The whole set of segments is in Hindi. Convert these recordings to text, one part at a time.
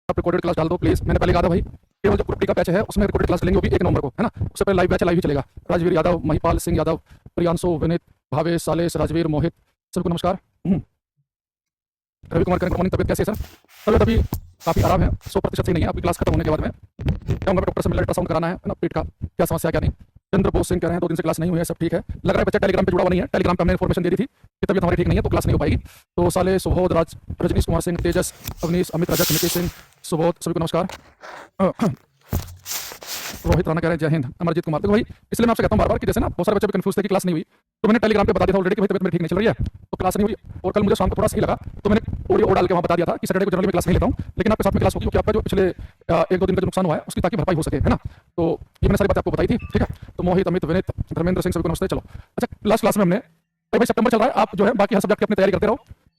आप रिकॉर्डेड क्लास डाल दो प्लीज। मैंने पहले कहा था भाई, केवल जो ग्रुप डी का बैच है उसमें रिकॉर्डेड क्लास लेंगे, वो भी 1 नवंबर को, है ना। उससे पहले लाइव बैच लाइव ही चलेगा। राजवीर यादव, महिपाल सिंह यादव, प्रियांशु, विनीत, भावेश, सालेश, राजवीर, मोहित, सबको नमस्कार। रवि कुमार करें, मॉर्निंग, तबियत कैसी है सर? तबियत अभी काफ़ी आराम है, 100% सही नहीं है। आपकी क्लास खत्म होने के बाद में कहूँगा डॉक्टर से मिलकर अल्ट्रासाउंड कराना है ना, पेट का क्या समस्या क्या नहीं। चंद्र बोस सिंह कह रहे हैं 2 दिन से क्लास नहीं हुई है, सब ठीक है। लग रहा है बच्चा टेलीग्राम पे जुड़ा हुआ नहीं है। टेलीग्राम पे हमने इन्फॉर्मेशन दे दी थी कि तबियत हमारी ठीक नहीं है तो क्लास नहीं हो पाएगी। तो साले, सुबोध, राज, रजनीश कुमार सिंह, तेजस, अवनीश, अमित, रजत, नितीश सिंह, सुबोध, सभी को नमस्कार। रोहित राणा कह रहे हैं जय हिंद। अमरजीत कुमार, देखो भाई इसलिए मैं आपसे कहता हूँ बार बार कि जैसे ना बहुत सारे बच्चे भी कंफ्यूज थे कि क्लास नहीं हुई, तो मैंने टेलीग्राम पे बता दिया था ऑलरेडी कि भाई तबियत मेरी ठीक नहीं चल रही है तो क्लास नहीं हुई। और कल मुझे शाम को थोड़ा सही लगा तो मैंने ऑडियो डाल के वहाँ बता दिया था कि सैटरडे को जनरली मैं क्लास नहीं लेता हूँ, लेकिन आपके साथ में क्लास होगी क्योंकि आपका जो पिछले 1-2 दिन का जो नुकसान हुआ है उसकी ताकि भरपाई हो सके, है ना। तो ये मैंने सारी बातें आपको बताई थी, ठीक है। तो मोहित, अमित, विनीत, धर्मेंद्र सिंह, सभी को नमस्ते। चलो अच्छा, लास्ट क्लास में हमने भाई सितंबर चल रहा है, आप जो है बाकी हर सब्जेक्ट की अपनी तैयारी करते रहो।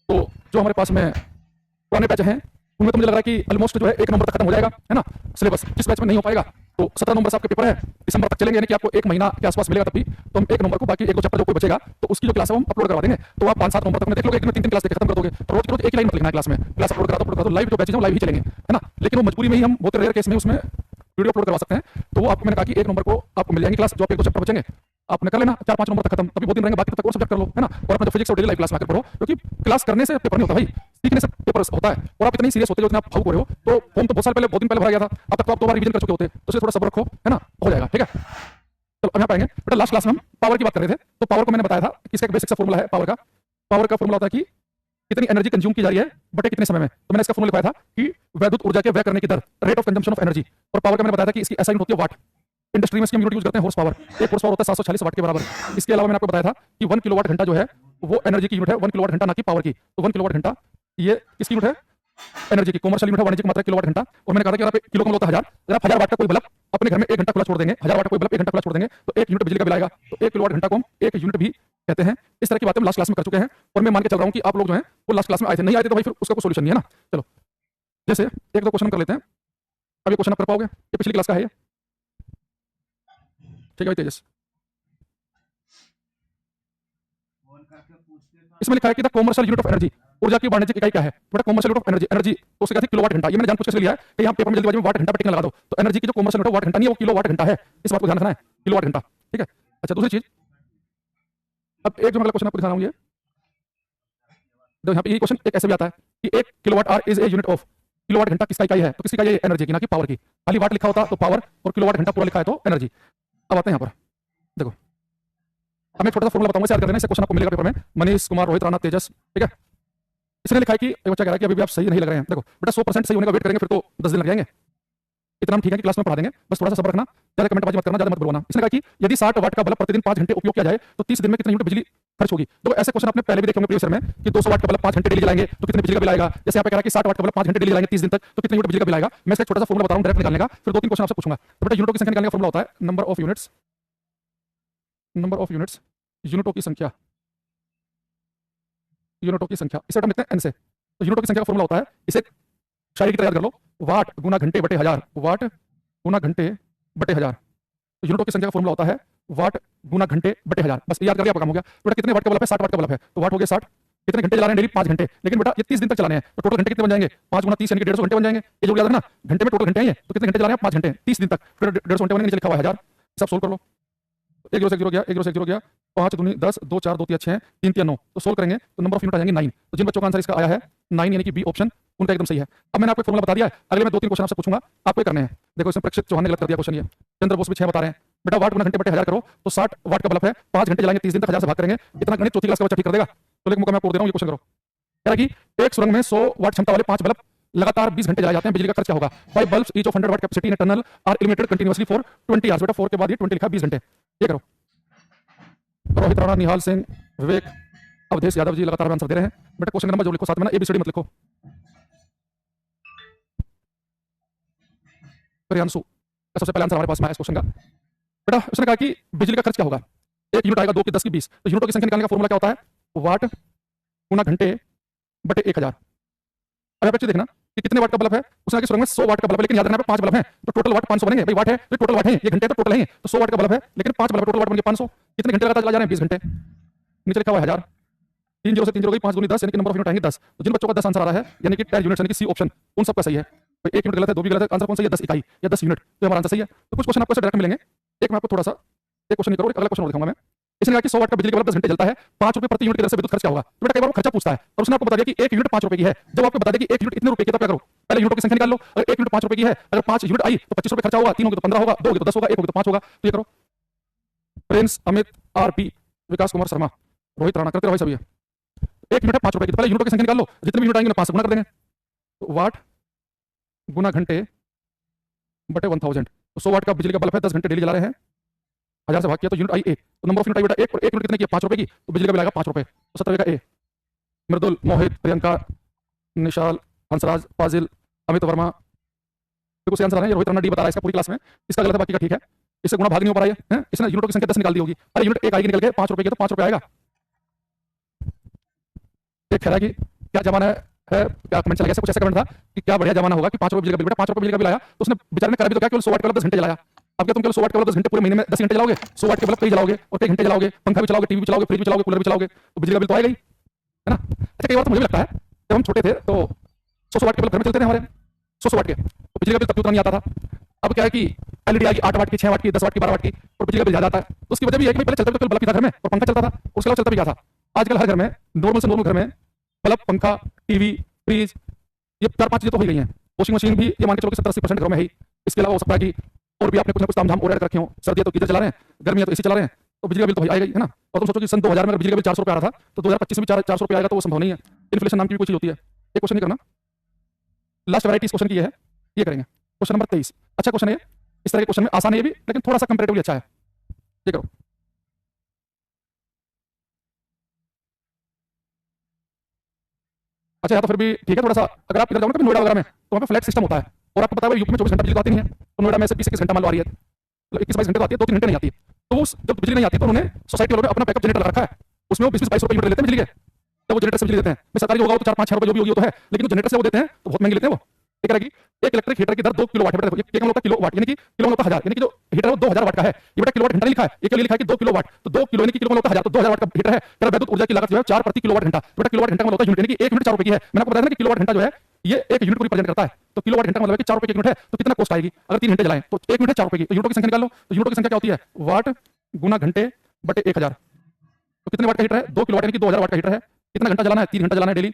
तो जो हमारे पास में पुराने बैच हैं उनमें तो मुझे लग रहा है कि ऑलमोस्ट जो है 1 नंबर तक खत्म हो जाएगा, है ना सिलेबस। जिस बैच में नहीं हो पाएगा तो 17 नंबर से आपके पेपर है, दिसंबर तक चलेंगे, यानी कि आपको 1 महीना के आसपास मिलेगा। तब भी तो हम 1 नंबर को बाकी 1-2 चैप्टर जो कोई बचेगा तो उसकी जो क्लास है हम अपलोड करवा देंगे। तो आप 5-7 नंबर तक देख लोगे, 1 में 3 क्लास देख खत्म कर दोगे। रोज की रोज एक ही लाइन मत लिखना है क्लास में, क्लास अपलोड करा दो, लाइव जो बैचेज हैं लाइव ही चलेंगे, है ना। लेकिन वो मजबूरी में ही हम बहुत रेयर केस में उसमें वीडियो अपलोड करवा सकते हैं। तो वो आपको मैंने कहा कि 1 नंबर को आपको मिल जाएंगी क्लास, जो आप 1-2 चैप्टर बचेंगे आपने कर लेना, 4-5 नंबर तक खत्म, तभी बहुत दिन रहेंगे, बाकी तब तक और सब्जेक्ट कर लो, है ना। और अपना जो फिजिक्स और डेली लाइफ क्लास में आकर पढ़ो, क्योंकि क्लास करने से पेपर नहीं होता भाई, सीखने से पेपर होता है। और आप इतने सीरियस होते हो, इतना आप भावुक हो रहे हो, तो फॉर्म तो बहुत साल पहले, बहुत दिन पहले भरा गया था, अब तक तो आप 2 बार रिवीजन कर चुके होते, तो इसलिए थोड़ा सब्र रखो, है ना, हो जाएगा, ठीक है। चलो अब यहाँ पाएंगे बेटा, लास्ट क्लास में हम पावर की बात कर रहे थे। तो पावर को मैंने बताया था कि इसका एक बेसिक सा फॉर्मूला है पावर का। पावर का फॉर्मूला होता है कि कितनी एनर्जी कंज्यूम की जा रही है बटे कितने समय में। तो मैंने इसका फॉर्मूला लिखवाया था कि वैद्युत ऊर्जा के व्यय करने की दर, rate of consumption of energy. और पावर का मैंने बताया था कि इसकी एसआई यूनिट होती है वाट। इंडस्ट्री में इसकी यूनिट यूज करते हैं हॉर्स पावर। 1 हॉर्स पावर होता है 740 वाट के बराबर। इसके अलावा मैंने आपको बताया था कि 1 किलोवाट घंटा जो है वो एनर्जी की यूनिट है, 1 किलोवाट घंटा ना कि पावर की। तो 1 किलोवाट घंटा ये किसकी यूनिट है? एनर्जी की। कॉमर्शियल यूनिट है, वाणिज्यिक मात्रा किलोवाट घंटा। और मैंने कहा था कि अगर आप किलो का मतलब होता है 1000, अगर आप 1000 वाट का कोई बल्ब अपने घर में 1 घंटा खुला छोड़ देंगे, 1000 वाट का कोई बल्ब 1 घंटा खुला छोड़ देंगे तो 1 यूनिट बिजली का बिल आएगा। तो 1 किलोवाट घंटा को हम 1 यूनिट भी कहते हैं। इस तरह की बातें हम लास्ट क्लास में कर चुके हैं और मैं मान के चल रहा हूं कि आप लोग जो हैं वो लास्ट क्लास में आए थे। नहीं आए थे तो भाई फिर उसका कोई सोल्यूशन नहीं है ना। चलो जैसे 1-2 क्वेश्चन कर लेते हैं। अब ये क्वेश्चन आप कर पाओगे? ये पिछली क्लास का है ये, ठीक है भाई तेजस। इसमें लिखा है कि the commercial unit of energy, ऊर्जा की वाणिज्यिक इकाई क्या है बेटा? Commercial unit of energy, energy तो उससे क्या थी? किलोवाट घंटा। ये मैंने जानबूझ के लिया है कि यहाँ पेपर में जल्दीबाजी में वाट घंटा टिक लगा दो। तो एनर्जी की जो कॉमर्शियल यूनिट है वाट घंटा नहीं है, वो किलोवाट घंटा है। इस बात को ध्यान रखना है, किलोवाट घंटा, ठीक है। अच्छा दूसरी चीज, अब एक जो अगला क्वेश्चन आपको दिखा रहा हूँ ये देखो, यहाँ पे ये क्वेश्चन एक ऐसे भी आता है कि 1 kilowatt hour is a unit of. Kilowatt घंटा किसका इकाई है? तो किसकी इकाई है? एनर्जी की, ना कि पावर की। खाली वाट लिखा होता तो पावर, और किलोवाट घंटा पूरा लिखा है तो एनर्जी। अब आते हैं यहाँ पर, देखो अब मैं छोटा सा फॉर्मूला बताऊंगा, इसे याद कर लेना। इससे क्वेश्चन आपको मिलेगा पेपर में। मनीष कुमार, रोहित राणा, तेजस, ठीक है। इसने लिखा है कि एक बच्चा कह रहा है कि अभी भी आप सही नहीं लग रहे हैं। देखो बेटा 100% सही होने का वेट करेंगे फिर तो 10 दिन लग जाएंगे। इतना हम ठीक है कि क्लास में पढ़ा देंगे, बस थोड़ा सा सब्र रखना, ज्यादा कमेंट बाजी मत करना, ज्यादा मत बुलवाना। इसने कहा कि यदि 60 वाट का बल्ब प्रतिदिन 5 घंटे उपयोग किया जाए तो 30 दिन में कितनी यूनिट बिजली खर्च होगी? तो ऐसे क्वेश्चन आपने पहले भी देखे होंगे प्रीवियस ईयर में कि 200 वाट का बल्ब 5 घंटे डेली जलाएंगे तो कितने बिजली का बिल आएगा। जैसे यहाँ पे कह रहा है कि 60 वाट का बल्ब 5 घंटे डेली जलाएंगे 30 दिन तक तो कितनी यूनिट बिजली का बिल आएगा। मैं इसका छोटा सा फॉर्मूला बता रहा हूँ डायरेक्ट निकालने का, फिर 2-3 क्वेश्चन आपसे पूछूंगा। तो बेटा यूनिटों की संख्या निकालने का फॉर्मूला होता है number of units, number of units, यूनिटों की संख्या, यूनिटों की संख्या, इसे हम लिखते हैं n से। तो यूनिटों की संख्या का फॉर्मूला होता है, इसे शायरी की तरह याद कर लो, वाट गुना घंटे बटे 1000, वाट गुना घंटे बटे 1000। तो यूनिटों की संख्या का फॉर्मूला होता है वाट गुना घंटे बटे 1000। बस याद करके आपका काम हो गया। बेटा कितने वाट का बल्ब है? 60 वाट का बल्ब है, तो वाट हो गया 60। कितने घंटे चला रहे हैं? डेली 5 घंटे। लेकिन बेटा ये 30 दिन तक चलाने हैं तो टोटल घंटे कितने बन जाएंगे? 5 गुना 30 यानी कि 150 घंटे बन जाएंगे। ये जो याद रखना, घंटे में टोटल घंटे हैं तो कितने घंटे चला रहे हैं? 5 घंटे, 30 दिन तक, फिर 150 घंटे बनेंगे। नीचे लिखा हुआ है 1000, सब सोल्व कर लो। 1 0 से 0 गया, 1 0 से 0 गया, 5 दूनी 10, 2 4 2 3 6, 3 3 9। तो सोल्व करेंगे तो नंबर ऑफ यूनिट आ जाएंगे 9। तो जिन बच्चों का आंसर इसका आया है 9 यानी कि बी ऑप्शन, उनका एकदम सही है। अब मैंने आपको फॉर्मूला बता दिया है, अगले में 2-3 क्वेश्चन आपसे पूछूंगा, आपको ये करने हैं। देखो इसमें प्रेक्षित चौहान ने गलत कर दिया क्वेश्चन, ये चंद्र बोस भी 6 बता रहे हैं। बेटा वाट गुना घंटे बटे 1000 करो तो 60 वाट का बल्ब है, 5 घंटे जलाएंगे 30 दिन तक, 1000 से भाग करेंगे। इतना गणित चौथी क्लास का बच्चा ठीक कर देगा। तो लेकिन मौका मैं आपको दे रहा हूँ, ये क्वेश्चन करो। कह रहा है कि एक सुरंग में 100 वाट क्षमता वाले 5 बल्ब लगातार 20 घंटे जलाए जाते हैं, बिजली का खर्च क्या होगा? 5 bulbs each of 100 watt capacity in a tunnel are illuminated continuously for 20 hours. बेटा 4 के बाद ये 20 लिखा, 20 घंटे। ये करो। रोहित राणा, निहाल सिंह, विवेक, अवधेश यादव जी लगातार आंसर दे रहे हैं। बेटा क्वेश्चन नंबर जो लिखो साथ में ना, एबीसीडी मत लिखो। प्रियांशु का सबसे पहला आंसर हमारे पास में आया इस क्वेश्चन का। बेटा उसने कहा कि बिजली का खर्च क्या होगा? 1 यूनिट आएगा 2 की 10 की 20। तो यूनिटों की संख्या निकालने का फॉर्मूला क्या होता है? वाट गुना घंटे बटे 1000। अब यहाँ पे देखना कि कितने वाट का बल्ब है। उसने कहा कि सुरंग में 100 वाट का बल्ब है, लेकिन याद रखना पे 5 बल्ब हैं तो टोटल वाट 500 बनेंगे। भाई वाट है तो टोटल वाट है, ये घंटे तो टोटल है। तो 100 वाट का बल्ब है लेकिन 5 बल्ब, टोटल वाट बन गए 500। कितने घंटे लगातार चला जा रहे हैं? 20 घंटे। नीचे लिखा हुआ है 1000। 3 0 से 3 0 गई, 5 दूनी 10 यानी कि नंबर ऑफ यूनिट आएंगे 10। तो जिन बच्चों का 10 आंसर आ रहा है यानी कि 10 यूनिट यानी कि सी ऑप्शन, उन सबका सही है। तो 1 यूनिट गलत है, 2 भी गलत है, आंसर कौन सा है? 10 इकाई या 10 यूनिट, तो हमारा आंसर सही है। तो कुछ क्वेश्चन आपको ऐसे डायरेक्ट मिलेंगे। एक मैं आपको थोड़ा सा एक क्वेश्चन नहीं करो, एक अगला क्वेश्चन और दिखाऊंगा मैं। इसने कहा कि 100 वाट का बिजली का बल्ब 10 घंटे जलता है, 5 रुपए प्रति यूनिट की दर से विद्युत खर्च क्या होगा? तो बेटा कई बार वो खर्चा पूछता है और उसने आपको बता दिया कि 1 यूनिट 5 रुपए की है। जब आपको बता दे कि 1 यूनिट इतने रुपए की है, तो क्या करो? पहले यूनिटों की संख्या निकाल लो। अगर 1 यूनिट 5 रुपए की है, अगर 5 यूनिट आई तो 25 रुपए खर्चा होगा, 3 होगी तो 15 होगा, 2 होगी तो 10 होगा, 1 होगी तो 5 होगा। तो ये करो। प्रिंस, अमित, आरपी, विकास कुमार शर्मा, रोहित राणा, करते रहो भाई सभी। 1 यूनिट है 5 रुपए की, तो पहले यूनिटों की संख्या निकाल लो। जितने भी यूनिट आएंगे ना 5 से गुना कर देंगे। तो वाट गुना घंटे बटे 1000। तो 100 वाट का बिजली का बल्ब है, 10 घंटे डेली जला रहे हैं, 1000 से भाग किया तो यूनिट आई 1। तो नंबर ऑफ यूनिट आई बेटा 1, और 1 यूनिट कितने की है? 5 रुपए की, तो बिजली का बिल आएगा 5 रुपए। तो 70 का ए। मृदुल, मोहित, प्रियंका, निशाल, हंसराज, फाजिल, अमित वर्मा, बिल्कुल सही आंसर आ रहा है। रोहित राणा डी बता रहा है इसका पूरी क्लास में, इसका गलत है, बाकी का ठीक है। इससे गुणा भाग नहीं हो पा रहा है, इसने यूनिटों की संख्या 10 निकाल दी होगी। अरे यूनिट 1 आएगी निकल के 5 रुपए की, तो 5 रुपए आएगा। एक कह रहा है कि क्या जमाना है, क्या कमेंट चला गया, कुछ ऐसा कमेंट था कि क्या बढ़िया जमाना होगा कि 5 रुपए बिजली का बिल, बेटा 5 रुपए बिजली का बिल आया तो उसने बेचारे ने करा भी तो क्या, केवल 100 वाट का बल्ब 10 घंटे जलाया। अब क्या तुम केवल 100 वाट का बल्ब 10 घंटे पूरे महीने में 10 घंटे जलाओगे? 100 वाट के बल्ब कई जलाओगे और कई घंटे जलाओगे, पंखा भी चलाओगे, टीवी भी चलाओगे, फ्रिज भी चलाओगे, कूलर भी चलाओगे, तो बिजली का बिल तो आएगा ही, है ना। अच्छा कई बार तो मुझे भी लगता है जब हम छोटे थे तो 100 वाट के बल्ब घर में चलते थे हमारे, 100 वाट के, तो बिजली का बिल तब भी उतना नहीं आता था। अब क्या है कि एलईडी आ गई 8 वाट की, 6 वाट की, 10 वाट की, 12 वाट की, और बिजली का बिल ज्यादा आता है। तो उसकी वजह भी है कि पहले चलता तो बल्ब था घर में और पंखा चलता था, उसके अलावा चलता भी क्या था। आजकल हर घर में नॉर्मल से नॉर्मल घर में बल्ब, पंखा, टीवी, फ्रिज, ये 4-5 चीजें तो हो गई हैं। वॉशिंग मशीन भी ये मान के चलो कि 70-80% घरों में है ही। इसके अलावा हो सकता है कि और भी आपने कुछ ना कुछ तामझाम और ऐड रखे हो। सर्दियां तो गीजर चला रहे हैं, गर्मियां तो एसी चला रहे हैं, तो बिजली का बिल तो आएगा ही, है ना। और तुम सोचो कि सन 2000 में अगर बिजली का बिल 400 रुपए आ रहा था तो 2025 में 400 रुपए आएगा, तो वो संभव नहीं है। इन्फ्लेशन नाम की भी कोई चीज होती है। एक क्वेश्चन नहीं करना, लास्ट वैरायटी इस क्वेश्चन की है, ये करेंगे। क्वेश्चन नंबर 23 अच्छा क्वेश्चन है, इस तरह के क्वेश्चन में आसान है ये भी, लेकिन थोड़ा सा कंपैरेटिवली अच्छा है। ये करो। अच्छा या तो फिर भी ठीक है, थोड़ा सा अगर आप इधर जाओ ना कभी नोएडा वगैरह में, तो वहाँ पे फ्लैट सिस्टम होता है, और आपको पता है यूपी में 24 घंटा बिजली तो आती नहीं है, तो नोएडा में से 20-21 घंटा मान लो आ रही है, मतलब 21-22 घंटे तो आती है, 2-3 घंटे नहीं आती है। तो उस जब बिजली नहीं आती तो उन्होंने सोसाइटी वालों ने अपना बैकअप जनरेटर रखा है, उसमें वो 20-22 रुपए यूनिट लेते हैं बिजली के। तो वो जनरेटर से बिजली देते हैं, मैं सरकारी होगा तो 4-5-6 रुपए जो भी होगी तो है, लेकिन जो जनरेटर से वो देते हैं तो बहुत महंगी लेते हैं वो। एक रहेगी एक इलेक्ट्रिक हीटर की दर 2 किलोवाट है, ये क्या होता है किलोवाट, यानी कि किलो होता है 1000, यानी कि जो हीटर है वो 2000 वाट का है। ये बेटा किलोवाट घंटा नहीं लिखा है, ये क्या लिखा है कि 2 किलोवाट, तो 2 किलो यानी कि किलो होता है 1000, तो 2000 वाट का हीटर है। तेरा विद्युत ऊर्जा की लागत जो है 4 प्रति किलोवाट घंटा, तो बेटा किलोवाट घंटा का मतलब होता है यूनिट, यानी कि 1 यूनिट 4 रुपए की है। मैंने आपको बताया ना कि किलोवाट घंटा जो है ये 1 यूनिट को रिप्रेजेंट करता है, तो किलोवाट घंटा का मतलब है कि 4 रुपए की यूनिट है, तो कितना कॉस्ट आएगी अगर 3 घंटे जलाएं, तो 1 यूनिट है 4 रुपए की, तो यूनिटों की संख्या निकाल लो। तो यूनिटों की संख्या क्या होती है? वाट गुना घंटे बटे 1000। तो कितने वाट का हीटर है? 2 किलोवाट यानी कि 2000 वाट का हीटर है। कितना घंटा जलाना है? 3 घंटा जलाना है डेली।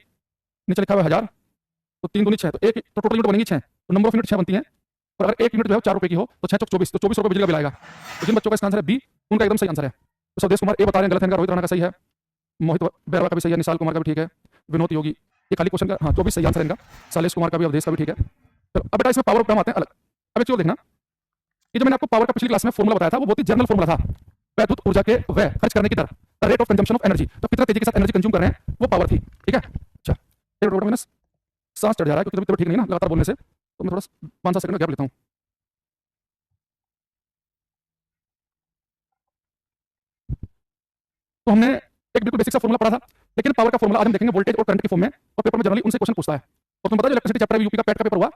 नीचे लिखा हुआ है 1000, तो 3 दूनी 6, तो एक तो टोटल यूनिट बनेगी 6, तो नंबर ऑफ यूनिट 6 बनती है। और अगर 1 यूनिट जो है 4 रुपए की हो तो 6 चौक 24, तो 24 रुपए बिजली का बिल आएगा। तो जिन बच्चों का इसका आंसर है बी, उनका एकदम सही आंसर है। तो स्वदेश कुमार ए बता रहे हैं गलत है इनका, रोहित राणा का सही है, मोहित बैरवा का भी सही है, निशाल कुमार का भी ठीक है, विनोद योगी, ये खाली क्वेश्चन का हाँ 24 सही आंसर है इनका, सालेश कुमार का भी, अवधेश का भी ठीक है। तो अब बेटा इसमें पावर पे हम आते हैं अलग। अब एक चीज देखना, ये जो मैंने आपको पावर का पिछली क्लास में फॉर्मूला बताया था वो बहुत ही जनरल फॉर्मूला था, वैद्युत ऊर्जा के व्यय खर्च करने की दर, rate of consumption of energy, तो कितना तेजी के साथ एनर्जी कंज्यूम कर रहे हैं वो पावर थी, ठीक है। अच्छा मैंने सांस चढ़ जा रहा है क्योंकि तबीयत ठीक नहीं ना लगातार बोलने से, तो मैं थोड़ा 5-7 सेकंड का गैप लेता हूँ। तो हमने एक बिल्कुल बेसिक सा फॉर्मूला पढ़ा था, लेकिन पावर का फॉर्मूला आज हम देखेंगे वोल्टेज और करंट की फॉर्म में, और पेपर में जनरली उनसे क्वेश्चन पूछता है। तो तुम्हें पता है इलेक्ट्रिसिटी चैप्टर यूपी का पैट का पेपर हुआ,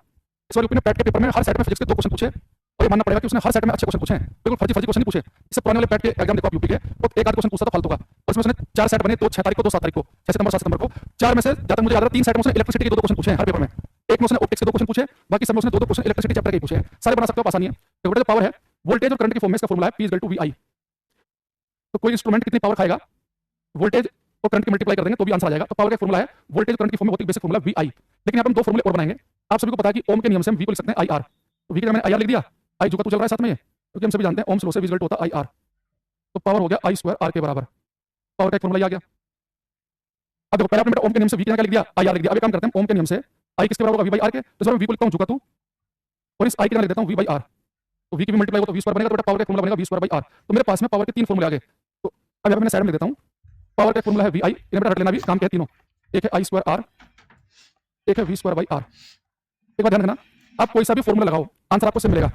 इस बार यूपी ने पैट के पेपर में हर सेट में फिजिक्स के 2 क्वेश्चन पूछे, और ये मानना पड़ेगा कि उसने हर सेट में अच्छे क्वेश्चन पूछे हैं, बिल्कुल फर्जी क्वेश्चन नहीं पूछे। इससे पुराने वाले पैट के एग्जाम देखो आप यूपी के, तो एक आध क्वेश्चन पूछता था फालतू का, उसमें उसने 4 सेट बने, 2 6 तारीख को, 2 7 तारीख को, 6 सितंबर 7 सितंबर को, 4 में से ज्यादा मुझे याद है 3 सेट में उसने इलेक्ट्रिसिटी के 2 क्वेश्चन पूछे हैं हर पेपर में, एक में उसने ऑप्टिक्स के 2 क्वेश्चन पूछे, बाकी सब में उसने 2 क्वेश्चन इलेक्ट्रिसिटी चैप्टर के पूछे हैं, सारे बना सकते हो, आसानी है। तो जो पावर है वोल्टेज और करंट की फॉर्म में इसका फॉर्मूला है P = VI। तो कोई इंस्ट्रूमेंट कितनी पावर खाएगा, वोल्टेज और करंट की मल्टीप्लाई कर देंगे तो भी आंसर आ जाएगा। तो पावर का फॉर्मूला है वोल्टेज करंट की फॉर्म में बहुत ही बेसिक फॉर्मूला VI, लेकिन यहाँ पर हम 2 फॉर्मूले और बनाएंगे। आप सभी को पता है कि ओम के नियम से हम V को लिख सकते हैं IR, तो V के मैंने IR लिख दिया, I जो का तो चल रहा है साथ में ये, क्योंकि हम सभी जानते हैं ओम लॉ से V होता है IR, तो पावर हो गया I² R के बराबर, पावर का एक फॉर्मूला आ गया। अब देखो पहले आपने ओम के नियम से V के क्या लिख दिया, IR लिख दिया। अब एक काम करते हैं, ओम के नियम से I किसके बराबर होगा? V/R के, तो मैं V को लिखता हूं झुका तू, और इस I के नाम लिख देता हूं V/R, तो V की भी मल्टीप्लाई हो तो V² बनेगा, तो बेटा पावर का फॉर्मूला बनेगा V²/R। तो मेरे पास में पावर के 3 फॉर्मूले आ गए, तो अब यहाँ पे मैं साइड में लिख देता हूं, पावर का फॉर्मूला है VI, इन्हें बेटा रट लेना भी, काम क्या है तीनों, एक है I²R, एक है V²/R। एक बार ध्यान रखना, आप कोई सा भी फॉर्मूला लगाओ आंसर आपको सेम मिलेगा।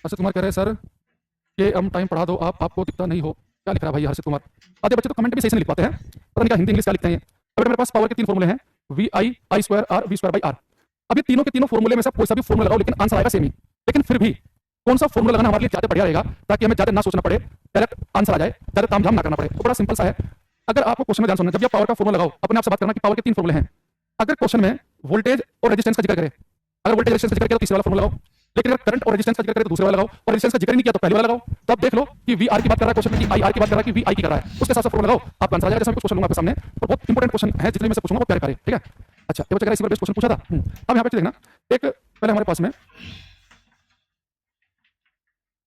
हर्षित कुमार कह रहे हैं सर कि हम टाइम पढ़ा दो, आपको दिखता नहीं हो, क्या लिख रहा है भाई हर्षित कुमार? आधे बच्चे तो कमेंट भी सही से नहीं लिख पाते हैं, पता नहीं क्या हिंदी इंग्लिश क्या लिखते हैं। अब मेरे पास पावर के 3 फॉर्मूले हैं, VI, I²R, V²/R। अब ये तीनों के तीनों फॉर्मूले में से कोई सा भी फॉर्मूला लगाओ, लेकिन आंसर आएगा सेम ही। लेकिन फिर भी कौन सा फॉर्मूला लगाना हमारे लिए ज्यादा बढ़िया रहेगा, ताकि हमें ज्यादा ना सोचना पड़े, डायरेक्ट आंसर आ जाए, ज्यादा तामझाम ना करना पड़े। तो बड़ा सिंपल सा है, अगर आपको क्वेश्चन में ध्यान सुनना, जब भी आप पावर का फॉर्मूला लगाओ, अपने आप से बात करना कि पावर के 3 फॉर्मूले हैं। अगर क्वेश्चन में वोल्टेज और रेजिस्टेंस का जिक्र करे, अगर वोल्टेज रेजिस्टेंस का जिक्र करे तो तीसरा वाला फॉर्मूला लगाओ, लेकिन अगर करंट और रेजिस्टेंस का जिक्र करे तो दूसरे वाला लगाओ, और रेजिस्टेंस का जिक्र नहीं किया तो पहले वाला लगाओ। तो अब देख लो कि वी आर की बात कर रहा है क्वेश्चन में, कि आई आर की बात कर रहा है कि वी आई की कर रहा है, उसके साथ साथ फॉर्मूला लगाओ, आपका आंसर आ जाएगा। जैसे मैं कुछ क्वेश्चन लूंगा आपके सामने, और बहुत इंपॉर्टेंट क्वेश्चन है, जितने में से पूछूंगा वो प्यारे प्यारे, ठीक है। अच्छा, ये बच्चा इसी पर बेस्ट क्वेश्चन पूछा था। अब यहाँ पे देखना, एक पहले हमारे पास में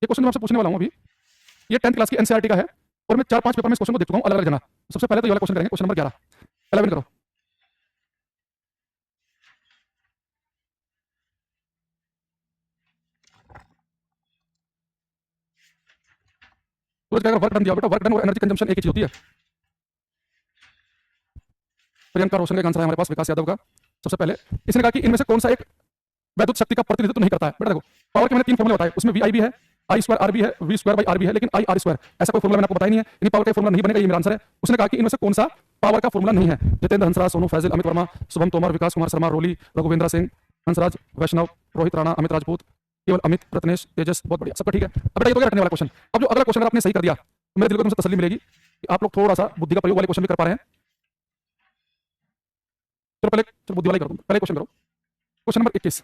ये क्वेश्चन मैं आपसे पूछने वाला हूँ अभी, ये 10th क्लास की एनसीईआरटी का है, और मैं 4-5 पेपर में इस क्वेश्चन को देख चुका हूँ अलग अलग जना। सबसे पहले तो ये वाला क्वेश्चन करेंगे, क्वेश्चन नंबर 11। पहला विन करो। सूरज का अगर वर्क डन दिया बेटा, वर्क डन और एनर्जी कंजम्पशन एक ही चीज होती है। प्रियंका रोशन का आंसर है हमारे पास, विकास यादव का। सबसे पहले इसने कहा कि इनमें से कौन सा एक वैद्युत शक्ति का प्रतिनिधित्व नहीं करता है। बेटा देखो, पावर के मैंने 3 फॉर्मूले बताए, उसमें वी आई भी है, आई स्क्वायर आर भी है, वी स्क्वायर बाई आर भी है, लेकिन आई आर स्क्वायर ऐसा कोई फॉर्मूला मैंने आपको बताया नहीं है। यानी पावर का फॉर्मूला नहीं बनेगा, ये मेरा आंसर है। उसने कहा कि इनमें से कौन सा पावर का फॉर्मूला नहीं है। जितेंद्र हंसराज, सोनू फैजिल, अमित वर्मा, शुभम तोमर, विकास कुमार शर्मा, रोली, रघुवेंद्र सिंह, हंसराज, वैष्णव, रोहित राणा, अमित राजपूत, केवल अमित, प्रतनेश, तेजस, बहुत बढ़िया, सबका ठीक है। अब बेटा ये तो क्या रखने वाला क्वेश्चन। अब जो अगला क्वेश्चन अगर आपने सही कर दिया तो मेरे दिल को तुमसे तसल्ली मिलेगी कि आप लोग थोड़ा सा बुद्धि का प्रयोग वाले क्वेश्चन भी कर पा रहे हैं। चलो पहले चलो बुद्धि वाला ही करो, पहले क्वेश्चन करो। क्वेश्चन नंबर 21,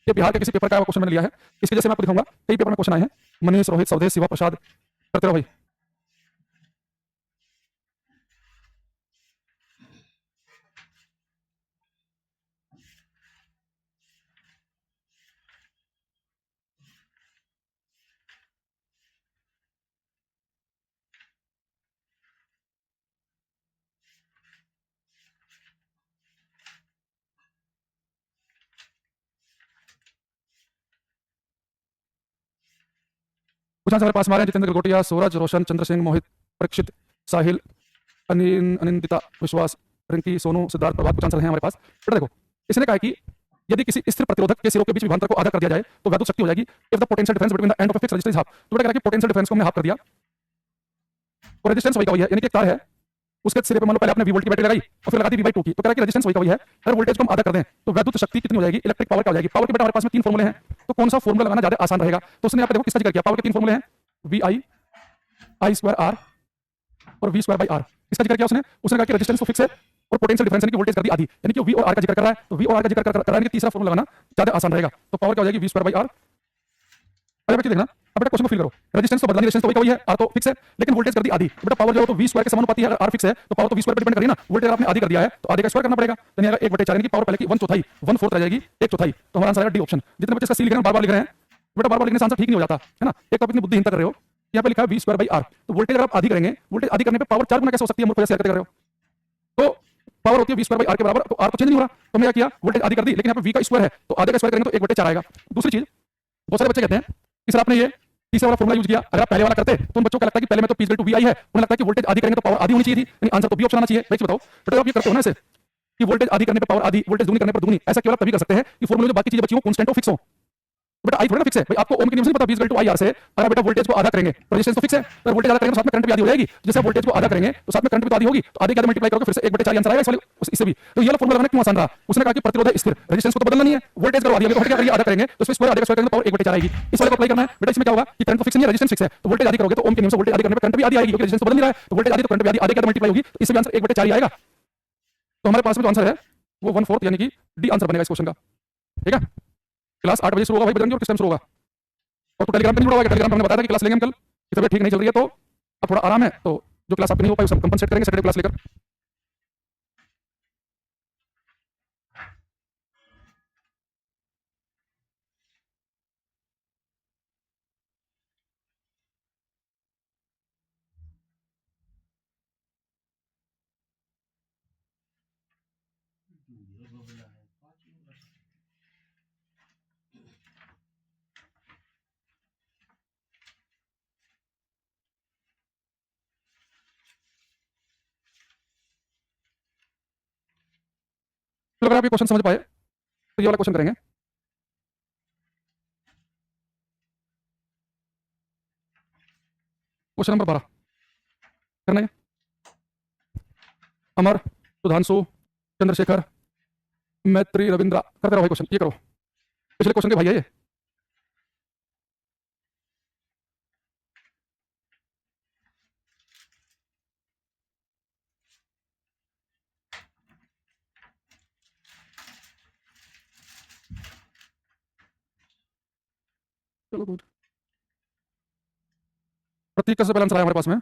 ये बिहार के किसी पेपर का क्वेश्चन मैंने लिया है, इसकी वजह से मैं आपको दिखाऊंगा। कई पेपर में क्वेश्चन आए हैं। मनीष, रोहित, स्वदेश, शिवा प्रसाद, करते रहो भाई। कुछ आंसर हमारे पास में आ रहे हैं। जितेंद्र गलगोटिया, सूरज, रोशन, चंद्र सिंह, मोहित, परीक्षित, साहिल, अनिंदिता, विश्वास, रिंकी, सोनू, सिद्धार्थ, प्रभात, कुछ आंसर हैं हमारे पास। बेटा देखो, इसने कहा है कि यदि किसी स्थिर प्रतिरोधक के सिरों के बीच विभवांतर को आधा कर दिया जाए तो वैद्युत शक्ति हो जाएगी if the potential difference between the end of a fixed resistance half. तो बेटा कह रहा है कि पोटेंशियल डिफरेंस को हमने हाफ कर दिया, और रेजिस्टेंस वही का वही है, यानी कि एक तार है, उसके सिरे पे मान लो पहले आपने वी वोल्ट की बैटरी लगाई और फिर लगा दी V/2 की, तो कह रहा है कि रेजिस्टेंस वही का वही है। अगर वोल्टेज को हम आधा कर दें तो वैद्युत शक्ति कितनी हो जाएगी, इलेक्ट्रिक पावर क्या हो जाएगी। पावर के बेटा हमारे पास में 3 फॉर्मूले हैं, तो कौन सा फॉर्मूला लगाना ज्यादा आसान रहेगा। तो उसने यहाँ पे देखो किसका जिक्र किया, पावर के 3 फॉर्मूले हैं, V I, I square R और वी स्क्वायर बाई आर। इसका जिक्र किया उसने कहा कि रेजिस्टेंस तो फिक्स है और पोटेंशियल डिफरेंस यानी कि वोल्टेज कर दी आधी, यानी कि वी और आर का जिक्र कर रहा है। तो वी और आर का जिक्र कर रहा है कि तीसरा फॉर्मूला लगाना ज्यादा आसान रहेगा। तो पावर क्या हो जाएगी, वी स्क्वायर बाई आर। अरे बेटा देखना, अब बेटा क्वेश्चन को फिल करो। रेजिस्टेंस तो बदला नहीं, रेजिस्टेंस तो वही है, आर तो फिक्स है, लेकिन वोल्टेज कर दी आधी। बेटा पावर जो है तो वी स्क्वायर के समानुपाती है। अगर आर फिक्स है तो पावर तो वी स्क्वायर पर डिपेंड करेगी ना। वोल्टेज आपने आधी कर दिया है तो आधे का स्क्वायर करना पड़ेगा, यानी अगर 1/4 यानी कि पावर पहले की 1/4 1/4 रह जाएगी, 1/4। तो हमारा आंसर आएगा डी ऑप्शन। जितने बच्चे इसका सी लिख रहे हैं बार बार लिख रहे हैं, बेटा बार बार लिखने से आंसर ठीक नहीं हो जाता है ना। एक तो अपनी बुद्धिहीनता कर रहे हो। यहाँ पे लिखा है वी स्क्वायर बाई आर, तो वोल्टेज अगर आप आधी करेंगे, वोल्टेज आधी करने पे पावर 4 गुना कैसे हो सकती है, मूर्ख वजह से कर रहे हो। तो पावर होती है वी स्क्वायर बाई आर के बराबर, तो आर तो चेंज नहीं हो रहा, तो हमने क्या किया, वोल्टेज आधी कर दी, लेकिन यहाँ पे वी का स्क्वायर है तो आधे का स्क्वायर करेंगे तो 1/4 आएगा। दूसरी चीज, बहुत सारे बच्चे कहते हैं कि सर आपने ये तीसरा वाला फॉर्मूला यूज किया, अगर आप पहले वाला करते तो उन बच्चों को लगता है कि पहले में तो P/2 वी आई है, उन्हें लगता है कि वोल्टेज आधी करेंगे तो पावर आधी होनी चाहिए थी, यानी आंसर तो बी ऑप्शन आना चाहिए। भाई बताओ बेटा, आप ये करते हो ना ऐसे कि वोल्टेज आधी करने पे पावर आधी, वोल्टेज दुगनी करने पर दुगनी, ऐसा केवल तभी कर सकते हैं कि फॉर्मूले जो बाकी चीजें बची हो कांस्टेंट हो, फिक्स हो। बेटा आई थोड़ा ना फिक्स है भाई, आपको ओम के नियम से नहीं पता, V = IR से अगर बेटा वोल्टेज को आधा करेंगे तो रेजिस्टेंस तो फिक्स है, अगर वोल्टेज आधा करेंगे तो साथ में करंट भी आधी हो जाएगी। जैसे वोल्टेज को आधा करेंगे तो साथ में करंट भी तो आधी होगी, तो आधे के आधे मल्टीप्लाई करोगे फिर से 1/4 आंसर आएगा इस वाले इससे भी। तो ये वाला फॉर्मूला लगाना क्यों आसान रहा, उसने कहा कि प्रतिरोध है स्थिर, रेजिस्टेंस को तो बदलना नहीं है, वोल्टेज करो आधी, अगर क्या करेंगे आधा करेंगे तो इसमें स्क्वायर आधे का स्क्वायर करेंगे तो पावर 1/4 आएगी। इस वाले को अप्लाई करना है बेटा। इसमें क्या होगा कि करंट तो फिक्स नहीं है, रेजिस्टेंस फिक्स है, तो वोल्टेज आधी करोगे तो ओम के नियम से वोल्टेज आधी करने पे करंट भी आधी आएगी, क्योंकि रेजिस्टेंस तो बदल नहीं रहा है, तो वोल्टेज आधी तो करंट भी आधी, आधे के आधे मल्टीप्लाई होगी, तो इससे भी आंसर 1/4 ही आएगा। तो हमारे पास में जो आंसर है वो 1/4 यानी कि डी आंसर बनेगा इस क्वेश्चन का। ठीक है, क्लास 8 बजे शुरू होगा भाई, बजरंगी, और किस टाइम शुरू होगा। और तो टेलीग्राम पे नहीं जुड़ा हुआ है, टेलीग्राम पे हमने बताया था कि क्लास लेंगे हम कल, कि तबीयत ठीक नहीं चल रही है तो अब थोड़ा आराम है, तो जो क्लास आपकी नहीं हो पाई उसे कंपनसेट करेंगे सैटरडे क्लास लेकर। तो अगर आप ये क्वेश्चन समझ पाए तो ये वाला क्वेश्चन करेंगे। क्वेश्चन नंबर 12 करना है। अमर, सुधांशु, चंद्रशेखर, मैत्री, रविंद्र, करते रहो भाई क्वेश्चन, ये करो। पिछले क्वेश्चन के भाई है ये। चलो गुड। प्रतीक का सबसे पहला आंसर आया हमारे पास में।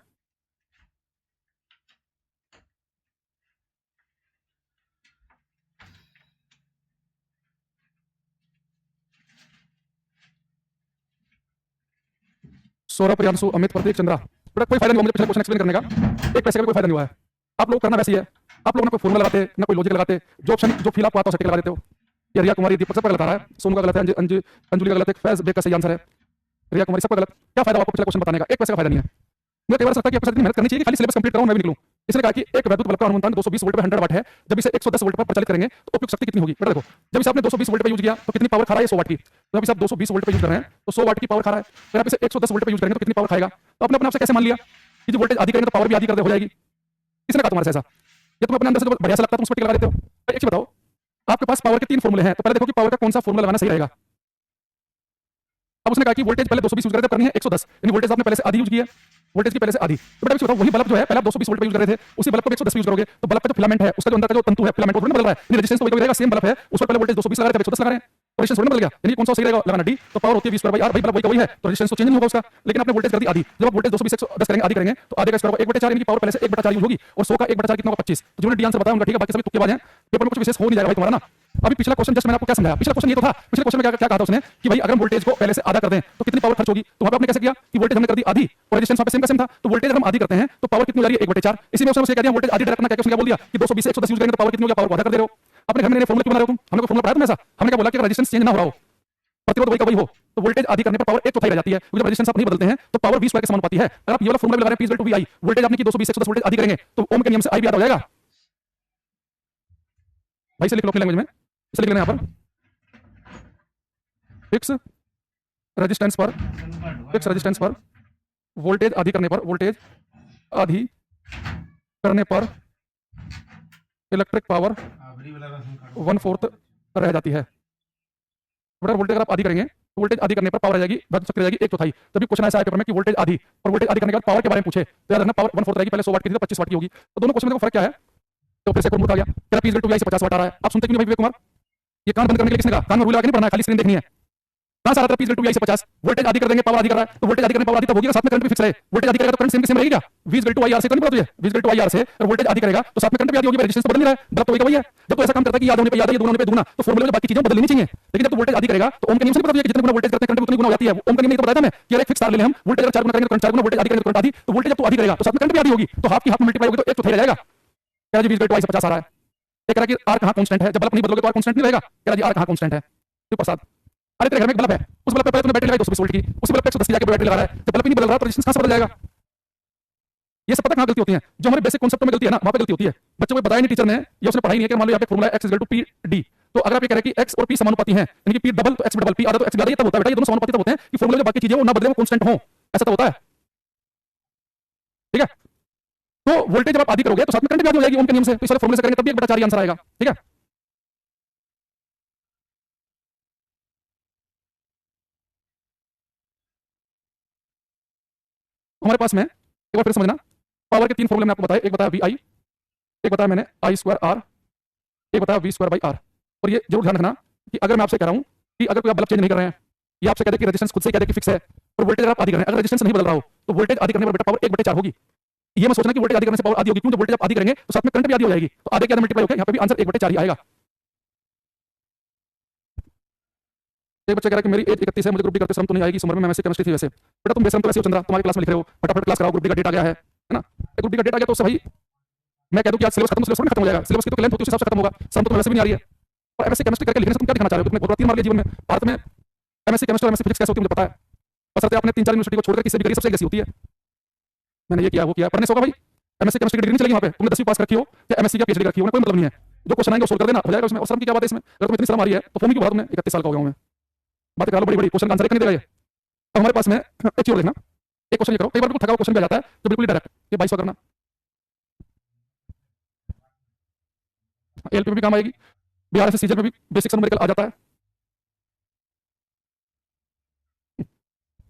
सौरभ, प्रियांशु, अमित, प्रतीक, चंद्रा। बेटा कोई फायदा नहीं हुआ मुझे पिछले क्वेश्चन एक्सप्लेन करने का, एक पैसे का भी कोई फायदा नहीं हुआ है। आप लोग करना वैसे ही है, आप लोग ना कोई फॉर्मूला लगाते, ना कोई लॉजिक लगाते, जो ऑप्शन जो फील आपको आता है सटीक लगा देते हो। ये रिया कुमारी, दीपक सबका गलत आ रहा है, सोनू का गलत है, अंजुली का गलत है, फैज बेग का सही आंसर है, रिया कुमारी सबका गलत। क्या फायदा आपको पिछला क्वेश्चन बताने का, एक पैसे का फायदा नहीं है। मुझे कई बार लगता है कि आपको इतनी मेहनत करनी चाहिए कि खाली सिलेबस कंप्लीट कराऊं मैं भी निकलूं। इसने कहा कि एक वैद्युत बल्ब का अनुमान 220 वोल्ट पे 100 वाट है, जब इसे 110 वोल्ट पर प्रचालित करेंगे तो उपयुक्त शक्ति कितनी होगी। बेटा देखो, जब इसे आपने 220 वोल्ट पे यूज किया तो कितनी पावर खा रहा है, 100 वाट की। तो जब इसे आप 220 वोल्ट पे यूज कर रहे हैं तो 100 वाट की पावर खा रहा है। अगर आप इसे 110 वोल्ट पे यूज करेंगे तो कितनी पावर खाएगा। तो आपने अपने आप से कैसे मान लिया कि जो वोल्टेज आधी करेंगे तो पावर भी आधी कर दे हो जाएगी। किसने कहा तुम्हारे से ऐसा, ये तुम्हें अपने अंदर से जो बढ़िया सा लगता है तुम उसको टिक लगा देते हो। एक चीज बताओ, आपके पास पावर के 3 फॉर्मूले हैं, तो पहले देखो कि पावर का कौन सा फॉर्मूला लगाना सही रहेगा। अब उसने कहा कि वोल्टेज पहले 220 यूज कर रहे थे, करनी है 110, यानी वोल्टेज आपने पहले से आधी यूज की है, वोल्टेज की पहले से आधी। तो बेटा बताओ, वही बल्ब जो है पहले आप 220 वोल्ट पे यूज कर रहे थे, उसी बल्ब को 110 पे यूज करोगे तो बल्ब का जो फिलामेंट है, उसका जो अंदर का जो तंतु है, फिलामेंट वो थोड़ी ना बदल रहा है, यानी रेजिस्टेंस तो वही रहेगा, सेम बल्ब है, उस पर पहले वोल्टेज 220 लगा रहे थे, 110 लगा रहे हैं, तो रेजिस्टेंस थोड़ी ना बदल गया। यानी कौन सा सही रहेगा लगाना, डी। तो पावर होती है v²r, भाई बल्ब वही का वही है, तो रेजिस्टेंस तो चेंज नहीं होगा उसका, लेकिन आपने वोल्टेज कर दी आधी। जब आप वोल्टेज 220 110 करेंगे, आधी करेंगे तो आधे का स्क्वायर 1/4, यानी पावर पहले से 1/4 यूज होगी, और 100 का 1/4 कितना होगा, 25। तो जो डी आंसर बताया उनका ठीक है, बाकी सभी तुक्केबाज हैं, पेपर में कुछ विशेष हो नहीं जाएगा भाई तुम्हारा ना। अभी पिछला क्वेश्चन जस्ट मैंने आपको क्या समझाया, पिछला क्वेश्चन ये तो था, पिछले क्वेश्चन में क्या कहा था उसने कि भाई अगर हम वोल्टेज को पहले से आधा कर दें तो कितनी पावर खर्च होगी। तो वहां पे आपने कैसे किया कि वोल्टेज हमने कर दी आधी और रेजिस्टेंस वहां पे सेम का सेम था, तो वोल्टेज हम आधी करते हैं तो पावर कितनी हो जा रही है, 1/4। इसी में उसने कह दिया वोल्टेज आधी डायरेक्ट करना, क्या उसने क्या बोल दिया कि 220 110 यूज करेंगे तो पावर कितनी होगी, पावर को आधा कर दे रहे हो। अपने घर में फॉर्मूला क्यों बना रहे हो तुम, हमने फॉर्मूला पढ़ाया तुम्हें ऐसा, हमने क्या बोला कि अगर रेजिस्टेंस चेंज ना हो रहा हो, प्रतिरोध वही का वही हो, तो वोल्टेज आधी करने पर पावर एक चौथाई रह जाती है, क्योंकि जब रेजिस्टेंस आप नहीं बदलते हैं तो पावर v² के समान पाती है। अगर आप ये वाला फॉर्मूला लगा रहे हैं p = vi, वोल्टेज आपने की 220 110 वोल्टेज आधी करेंगे तो ओम के नियम से i भी आधा हो जाएगा। भाई से लिख लो अपनी लैंग्वेज में, इसे लिख लेना यहां पर, फिक्स रेजिस्टेंस पर वोल्टेज आधी करने पर, वोल्टेज आधी करने पर इलेक्ट्रिक पावर 1/4 रह जाती है। बेटा वोल्टेज अगर आप आधी करेंगे तो वोल्टेज आधी करने पर पावर आ जाएगी, वैद्युत शक्ति रहेगी 1/4। तभी क्वेश्चन ऐसा है पेपर में कि वोल्टेज आधी और वोल्टेज आधी करने के बाद पावर के बारे में पूछे तो याद रखना पावर 1/4 रहेगी, पहले 100 वाट की थी तो 25 वाट की होगी। तो दोनों क्वेश्चन में देखो फर्क क्या है। तो फिर से एक और आ गया, तेरा p = vi से 50 वाट आ रहा है। आप सुनते क्यों नहीं भाई विवेक कुमार, ये कान बंद करने के लिए किसने कहा, कान में रूल लगा के नहीं पढ़ना है, खाली स्क्रीन देखनी है। कहां से आ रहा है p = vi से 50, वोल्टेज आधी कर देंगे पावर आधी कर रहा है, तो वोल्टेज आधी करने पावर आधी तब होगी ना, साथ में करंट भी फिक्स रहे। वोल्टेज आधी करेगा तो करंट सेम की सेम रहेगी क्या, v = ir से करंट पता तुझे, v = ir से और वोल्टेज आधी करेगा तो साथ में करंट भी आधी होगी, रेजिस्टेंस तो बदल नहीं रहा है, बल्ब तो वही का वही है। जब तो ऐसा काम करता है कि याद होने पे याद है, ये दोनों होने पे दूना, तो फॉर्मूले में बाकी चीजें बदलनी नहीं चाहिए। लेकिन जब तो वोल्टेज आधी करेगा तो ओम के नियम से पता है कि जितने गुना वोल्टेज करते हैं करंट भी उतनी गुना हो जाती है। ओम का नियम नहीं तो बताया था मैं कि यार एक फिक्स तार ले लें हम, वोल्टेज अगर 4 गुना करेंगे तो करंट 4 गुना, वोल्टेज आधी करेंगे तो करंट आधी, तो वोल्टेज जब तो आधी करेगा तो साथ में करंट भी आधी होगी, तो हाफ की हाफ मल्टीप्लाई होगी तो एक चौथाई रह जाएगा। कह जी v = i से 50 आ रहा है, एक कह रहा कि r कहां कांस्टेंट है, जब बल्ब नहीं बदलोगे तो r कांस्टेंट नहीं रहेगा। कह जी r कहां कांस्टेंट है, तो प्रसाद अरे तेरे घर में एक बल्ब है, उस बल्ब पे पहले तूने बैटरी लगाई 220 वोल्ट की, उसी बल्ब पे 110 की जाके बैटरी लगा रहा है, जब बल्ब ही नहीं बदल रहा तो रेजिस्टेंस कहां से बदल जाएगा। ये सब पता कहां गलती होती है, जो हमारे बेसिक कांसेप्ट में गलती है ना वहां पे गलती होती है। बच्चों को बताया नहीं टीचर ने, या उसने पढ़ाई नहीं है कि मान लो यहाँ पे फॉर्मूला x = pd, तो अगर आप ये कह रहे हैं कि x और p समानुपाती हैं, यानी कि p डबल तो x डबल, p आधा तो x ज्यादा, ये तब होता है बेटा, ये दोनों समानुपाती तब होते हैं कि फॉर्मूले में बाकी चीजें वो ना बदले, वो कांस्टेंट हो, ऐसा तो होता है। ठीक है, तो वोल्टेज जब आप आधी करोगे तो साथ में करंट भी आधी हो जाएगी ओम के नियम से, तो इस वाले फॉर्मूले से करेंगे तब भी 1/4 ही आंसर आएगा। ठीक है, हमारे पास में एक बार फिर समझना, पावर के 3 फॉर्मूले मैंने आपको बताए, एक बताया vi, एक बताया मैंने i²r, एक बताया v²/r। और ये जरूर ध्यान रखना कि अगर मैं आपसे कह रहा हूं कि अगर कोई आप बल्ब चेंज नहीं कर रहे हैं, या आपसे कहते हैं कि रेजिस्टेंस खुद से कहते हैं कि फिक्स है, और वोल्टेज अगर आप आधी कर रहे हैं, अगर रेजिस्टेंस नहीं बदल रहा हो तो वोल्टेज आधी करने पर बेटा पावर 1/4 होगी। ये मत सोचना कि वोल्टेज आधी करने से पावर आधी होगी, क्यों, जब वोल्टेज आप आधी करेंगे तो साथ में करंट भी आधी हो जाएगी, तो आधे के आधे मल्टीप्लाई होकर यहाँ पे भी आंसर 1/4 ही आएगा। एक बच्चा कह रहा है कि मेरी एज 31 है, मुझे ग्रुप डी करते शर्म तो नहीं आएगी, इस उम्र में मैं केमिस्ट्री थी वैसे। बेटा तुम बेशरम तो वैसे हो चंद्रा, तुम्हारी क्लास में लिख रहे हो, फटाफट क्लास कराओ, ग्रुप डी का डेट आ गया है ना, ग्रुप डी का डेट आ गया तो उससे भाई मैं कह दूं कि आज सिलेबस खत्म, सिलेबस खत्म हो जाएगा, सिलेबस की तो लेंथ होती है उस हिसाब से खत्म होगा, शर्म तो वैसे भी नहीं आ रही है। और एमएससी केमिस्ट्री करके लिखने से तुम क्या दिखाना चाह रहे हो, तुमने बहुत 3 मार लिया जीवन में। भारत में एमएससी केमिस्ट्री और एमएससी फिजिक्स कैसे होती है मुझे पता है, बशर्ते आपने 3-4 यूनिवर्सिटी को छोड़कर किसी भी करी, सबसे कैसी होती है। मैंने ये किया वो किया, पढ़ने से होगा भाई, एमएससी केमिस्ट्री की डिग्री नहीं चलेगी वहां पे, तुमने 10वीं पास कर रखी हो या एमएससी का पीएचडी रखी हो, कोई मतलब नहीं है। जो क्वेश्चन आएंगे वो सोल्व कर देना, हो जाएगा उसमें, और शर्म की क्या बात है इसमें, अगर तुम्हें इतनी शर्म आ रही है तो फॉर्म की बात, तुमने 31 साल का हो गया हूं मैं, बात करा लो बड़ी बड़ी, क्वेश्चन का आंसर एक नहीं देगा ये। अब हमारे पास में एक चीज और देखना, एक क्वेश्चन ये करो, कई बार बिल्कुल ठगा हुआ क्वेश्चन भी आ जाता है जो बिल्कुल डायरेक्ट, ये 22 करना, एलपी में भी काम आएगी, बीआरएफ सीजन में भी बेसिक न्यूमेरिकल आ जाता है।